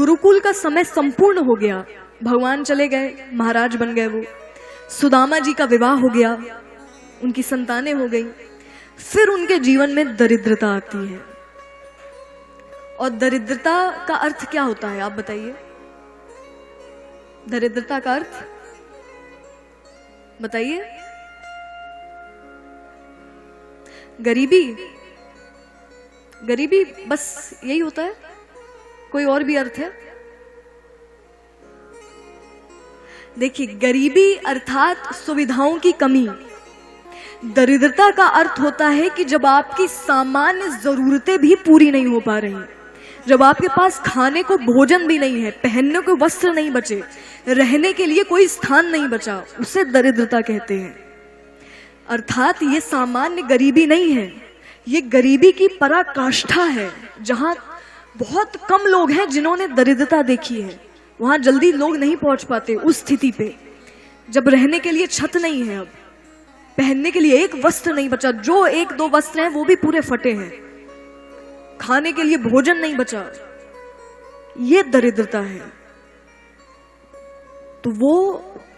गुरुकुल का समय संपूर्ण हो गया, भगवान चले गए, महाराज बन गए वो, सुदामा जी का विवाह हो गया, उनकी संतानें हो गई, फिर उनके जीवन में दरिद्रता आती है। और दरिद्रता का अर्थ क्या होता है, आप बताइए? दरिद्रता का अर्थ बताइए। गरीबी, गरीबी बस यही होता है, कोई और भी अर्थ है? देखिए, गरीबी अर्थात सुविधाओं की कमी। दरिद्रता का अर्थ होता है कि जब आपकी सामान्य जरूरतें भी पूरी नहीं हो पा रही, जब आपके पास खाने को भोजन भी नहीं है, पहनने को वस्त्र नहीं बचे, रहने के लिए कोई स्थान नहीं बचा, उसे दरिद्रता कहते हैं। अर्थात ये सामान्य गरीबी नहीं है, ये गरीबी की पराकाष्ठा है। जहां बहुत कम लोग हैं जिन्होंने दरिद्रता देखी है, वहां जल्दी लोग नहीं पहुंच पाते उस स्थिति पे, जब रहने के लिए छत नहीं है, अब पहनने के लिए एक वस्त्र नहीं बचा, जो एक दो वस्त्र हैं वो भी पूरे फटे हैं, खाने के लिए भोजन नहीं बचा, ये दरिद्रता है। तो वो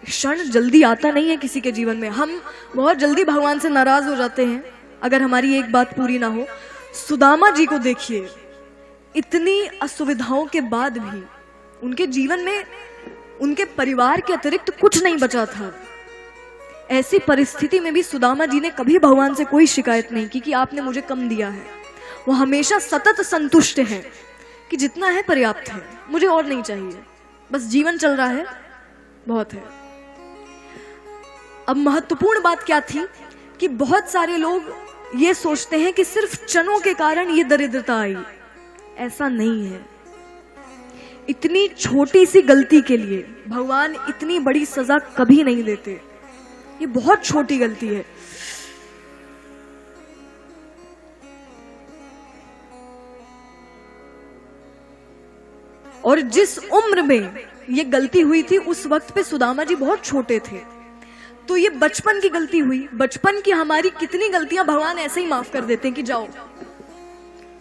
क्षण जल्दी आता नहीं है किसी के जीवन में। हम बहुत जल्दी भगवान से नाराज हो जाते हैं अगर हमारी एक बात पूरी ना हो। सुदामा जी को देखिए, इतनी असुविधाओं के बाद भी उनके जीवन में उनके परिवार के अतिरिक्त कुछ नहीं बचा था। ऐसी परिस्थिति में भी सुदामा जी ने कभी भगवान से कोई शिकायत नहीं की कि आपने मुझे कम दिया है। वो हमेशा सतत संतुष्ट हैं कि जितना है पर्याप्त है, मुझे और नहीं चाहिए, बस जीवन चल रहा है, बहुत है। अब महत्वपूर्ण बात क्या थी कि बहुत सारे लोग ये सोचते हैं कि सिर्फ चनों के कारण ये दरिद्रता आई। ऐसा नहीं है। इतनी छोटी सी गलती के लिए भगवान इतनी बड़ी सजा कभी नहीं देते। ये बहुत छोटी गलती है। और जिस उम्र में ये गलती हुई थी उस वक्त पे सुदामा जी बहुत छोटे थे, तो ये बचपन की गलती हुई। बचपन की हमारी कितनी गलतियां भगवान ऐसे ही माफ कर देते हैं कि जाओ